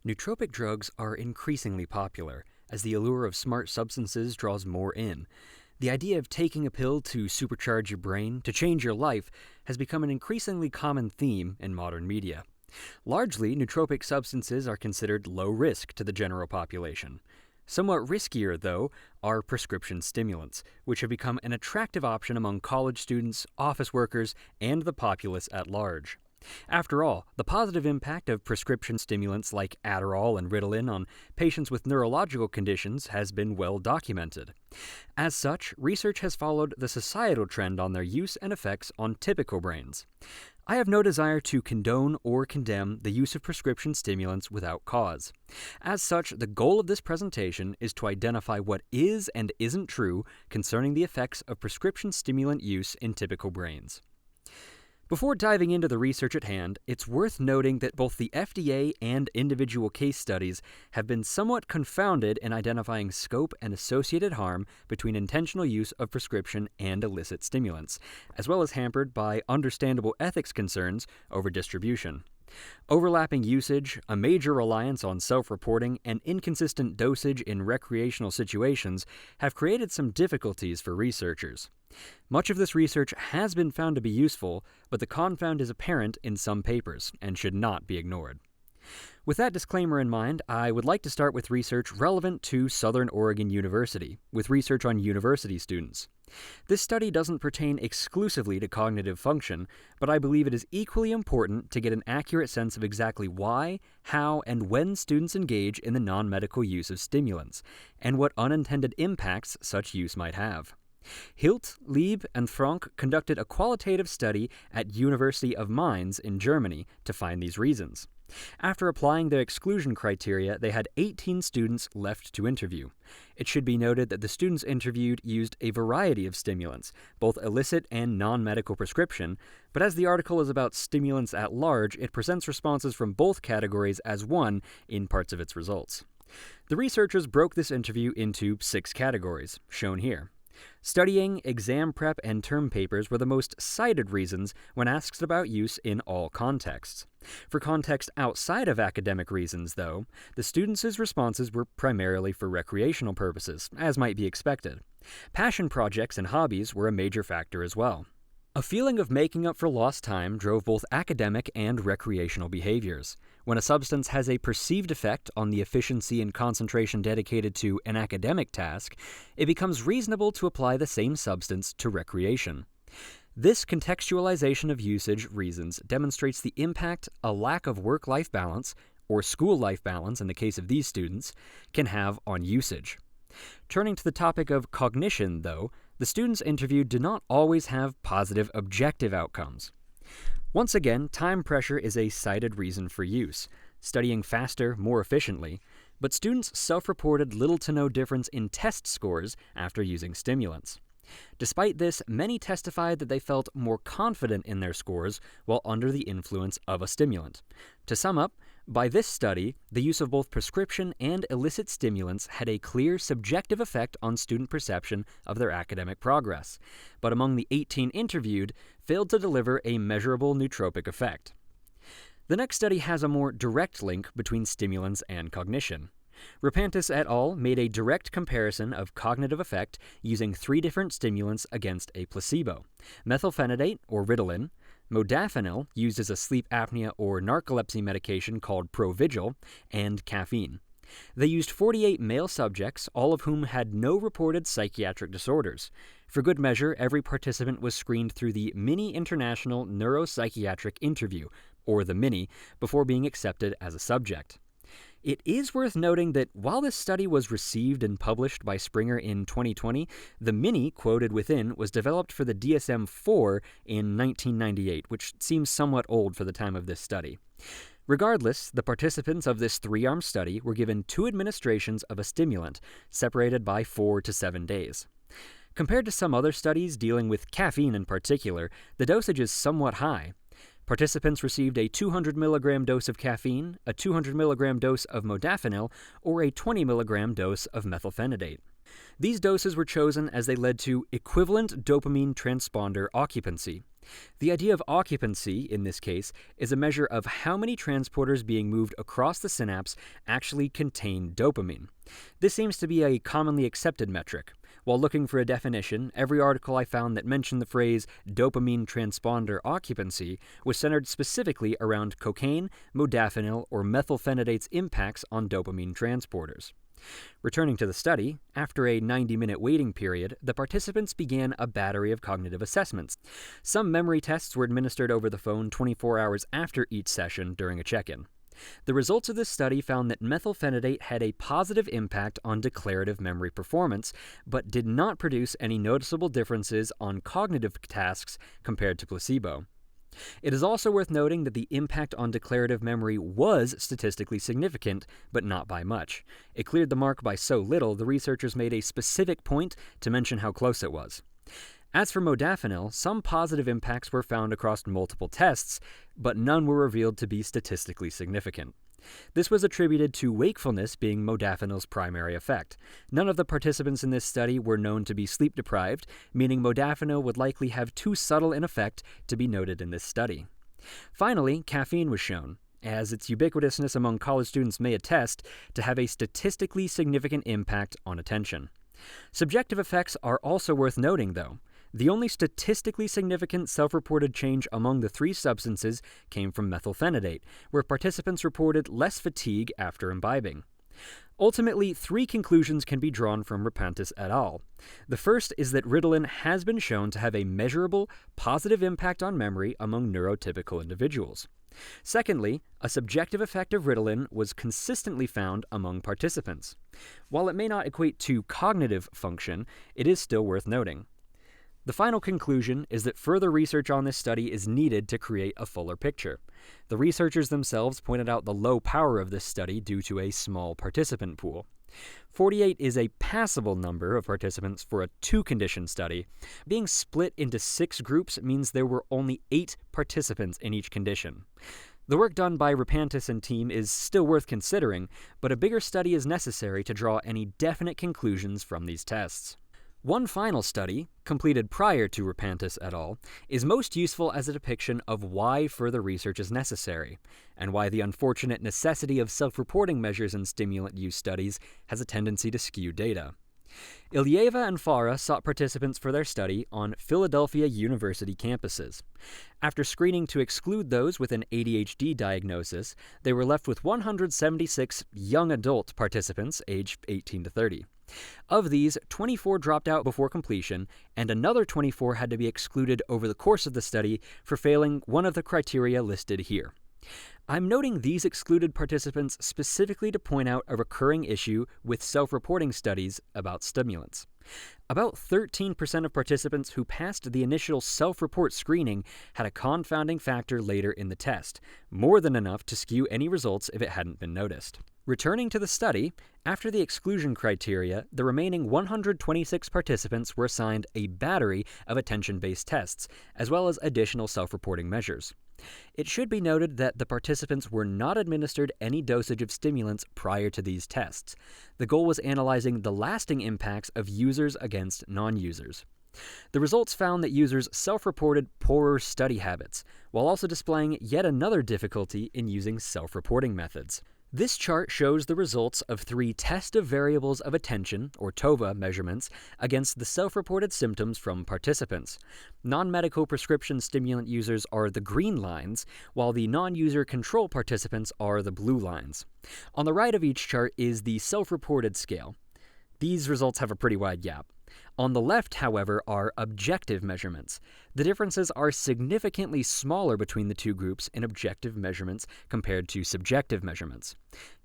Nootropic drugs are increasingly popular as the allure of smart substances draws more in. The idea of taking a pill to supercharge your brain, to change your life, has become an increasingly common theme in modern media. Largely, nootropic substances are considered low risk to the general population. Somewhat riskier, though, are prescription stimulants, which have become an attractive option among college students, office workers, and the populace at large. After all, the positive impact of prescription stimulants like Adderall and Ritalin on patients with neurological conditions has been well documented. As such, research has followed the societal trend on their use and effects on typical brains. I have no desire to condone or condemn the use of prescription stimulants without cause. As such, the goal of this presentation is to identify what is and isn't true concerning the effects of prescription stimulant use in typical brains. Before diving into the research at hand, it's worth noting that both the FDA and individual case studies have been somewhat confounded in identifying scope and associated harm between intentional use of prescription and illicit stimulants, as well as hampered by understandable ethics concerns over distribution. Overlapping usage, a major reliance on self-reporting, and inconsistent dosage in recreational situations have created some difficulties for researchers. Much of this research has been found to be useful, but the confound is apparent in some papers and should not be ignored. With that disclaimer in mind, I would like to start with research relevant to Southern Oregon University, with research on university students. This study doesn't pertain exclusively to cognitive function, but I believe it is equally important to get an accurate sense of exactly why, how, and when students engage in the non-medical use of stimulants, and what unintended impacts such use might have. Hilt, Lieb, and Frank conducted a qualitative study at University of Mainz in Germany to find these reasons. After applying their exclusion criteria, they had 18 students left to interview. It should be noted that the students interviewed used a variety of stimulants, both illicit and non-medical prescription, but as the article is about stimulants at large, it presents responses from both categories as one in parts of its results. The researchers broke this interview into 6 categories, shown here. Studying, exam prep, and term papers were the most cited reasons when asked about use in all contexts. For context outside of academic reasons, though, the students' responses were primarily for recreational purposes, as might be expected. Passion projects and hobbies were a major factor as well. A feeling of making up for lost time drove both academic and recreational behaviors. When a substance has a perceived effect on the efficiency and concentration dedicated to an academic task, it becomes reasonable to apply the same substance to recreation. This contextualization of usage reasons demonstrates the impact a lack of work-life balance, or school-life balance in the case of these students, can have on usage. Turning to the topic of cognition, though, the students interviewed do not always have positive objective outcomes. Once again, time pressure is a cited reason for use, studying faster, more efficiently, but students self-reported little to no difference in test scores after using stimulants. Despite this, many testified that they felt more confident in their scores while under the influence of a stimulant. To sum up, by this study, the use of both prescription and illicit stimulants had a clear subjective effect on student perception of their academic progress, but among the 18 interviewed, failed to deliver a measurable nootropic effect. The next study has a more direct link between stimulants and cognition. Rapantis et al. Made a direct comparison of cognitive effect using 3 different stimulants against a placebo: methylphenidate, or Ritalin, modafinil, used as a sleep apnea or narcolepsy medication called Provigil, and caffeine. They used 48 male subjects, all of whom had no reported psychiatric disorders. For good measure, every participant was screened through the Mini International Neuropsychiatric Interview, or the MINI, before being accepted as a subject. It is worth noting that while this study was received and published by Springer in 2020, the MINI quoted within was developed for the DSM-4 in 1998, which seems somewhat old for the time of this study. Regardless, the participants of this 3-arm study were given 2 administrations of a stimulant, separated by 4 to 7 days. Compared to some other studies dealing with caffeine in particular, the dosage is somewhat high. Participants received a 200 mg dose of caffeine, a 200 mg dose of modafinil, or a 20 mg dose of methylphenidate. These doses were chosen as they led to equivalent dopamine transponder occupancy. The idea of occupancy, in this case, is a measure of how many transporters being moved across the synapse actually contain dopamine. This seems to be a commonly accepted metric. While looking for a definition, every article I found that mentioned the phrase dopamine transponder occupancy was centered specifically around cocaine, modafinil, or methylphenidate's impacts on dopamine transporters. Returning to the study, after a 90-minute waiting period, the participants began a battery of cognitive assessments. Some memory tests were administered over the phone 24 hours after each session during a check-in. The results of this study found that methylphenidate had a positive impact on declarative memory performance, but did not produce any noticeable differences on cognitive tasks compared to placebo. It is also worth noting that the impact on declarative memory was statistically significant, but not by much. It cleared the mark by so little, the researchers made a specific point to mention how close it was. As for modafinil, some positive impacts were found across multiple tests, but none were revealed to be statistically significant. This was attributed to wakefulness being modafinil's primary effect. None of the participants in this study were known to be sleep-deprived, meaning modafinil would likely have too subtle an effect to be noted in this study. Finally, caffeine was shown, as its ubiquitousness among college students may attest, to have a statistically significant impact on attention. Subjective effects are also worth noting, though. The only statistically significant self-reported change among the three substances came from methylphenidate, where participants reported less fatigue after imbibing. Ultimately, three conclusions can be drawn from Rapantis et al. The first is that Ritalin has been shown to have a measurable, positive impact on memory among neurotypical individuals. Secondly, a subjective effect of Ritalin was consistently found among participants. While it may not equate to cognitive function, it is still worth noting. The final conclusion is that further research on this study is needed to create a fuller picture. The researchers themselves pointed out the low power of this study due to a small participant pool. 48 is a passable number of participants for a two-condition study. Being split into 6 groups means there were only 8 participants in each condition. The work done by Rapantis and team is still worth considering, but a bigger study is necessary to draw any definite conclusions from these tests. One final study, completed prior to Rapantis et al., is most useful as a depiction of why further research is necessary, and why the unfortunate necessity of self-reporting measures in stimulant use studies has a tendency to skew data. Ilieva and Farah sought participants for their study on Philadelphia University campuses. After screening to exclude those with an ADHD diagnosis, they were left with 176 young adult participants aged 18 to 30. Of these, 24 dropped out before completion, and another 24 had to be excluded over the course of the study for failing one of the criteria listed here. I'm noting these excluded participants specifically to point out a recurring issue with self-reporting studies about stimulants. About 13% of participants who passed the initial self-report screening had a confounding factor later in the test, more than enough to skew any results if it hadn't been noticed. Returning to the study, after the exclusion criteria, the remaining 126 participants were assigned a battery of attention-based tests, as well as additional self-reporting measures. It should be noted that the participants were not administered any dosage of stimulants prior to these tests. The goal was analyzing the lasting impacts of users against non-users. The results found that users self-reported poorer study habits, while also displaying yet another difficulty in using self-reporting methods. This chart shows the results of 3 test of variables of attention, or TOVA, measurements against the self-reported symptoms from participants. Non-medical prescription stimulant users are the green lines, while the non-user control participants are the blue lines. On the right of each chart is the self-reported scale. These results have a pretty wide gap. On the left, however, are objective measurements. The differences are significantly smaller between the two groups in objective measurements compared to subjective measurements.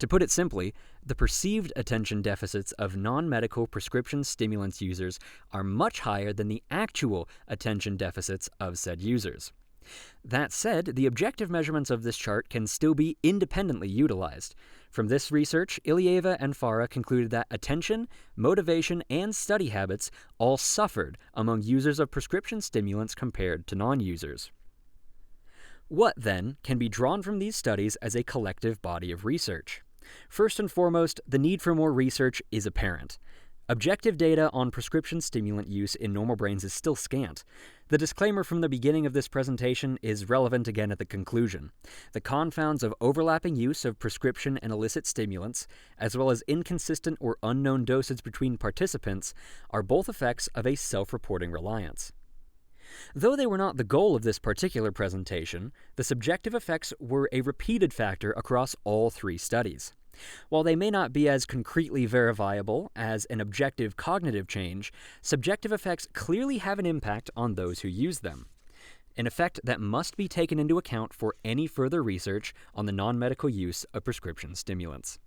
To put it simply, the perceived attention deficits of non-medical prescription stimulants users are much higher than the actual attention deficits of said users. That said, the objective measurements of this chart can still be independently utilized. From this research, Ilieva and Farah concluded that attention, motivation, and study habits all suffered among users of prescription stimulants compared to non-users. What, then, can be drawn from these studies as a collective body of research? First and foremost, the need for more research is apparent. Objective data on prescription stimulant use in normal brains is still scant. The disclaimer from the beginning of this presentation is relevant again at the conclusion. The confounds of overlapping use of prescription and illicit stimulants, as well as inconsistent or unknown dosage between participants, are both effects of a self-reporting reliance. Though they were not the goal of this particular presentation, the subjective effects were a repeated factor across all three studies. While they may not be as concretely verifiable as an objective cognitive change, subjective effects clearly have an impact on those who use them. An effect that must be taken into account for any further research on the non-medical use of prescription stimulants.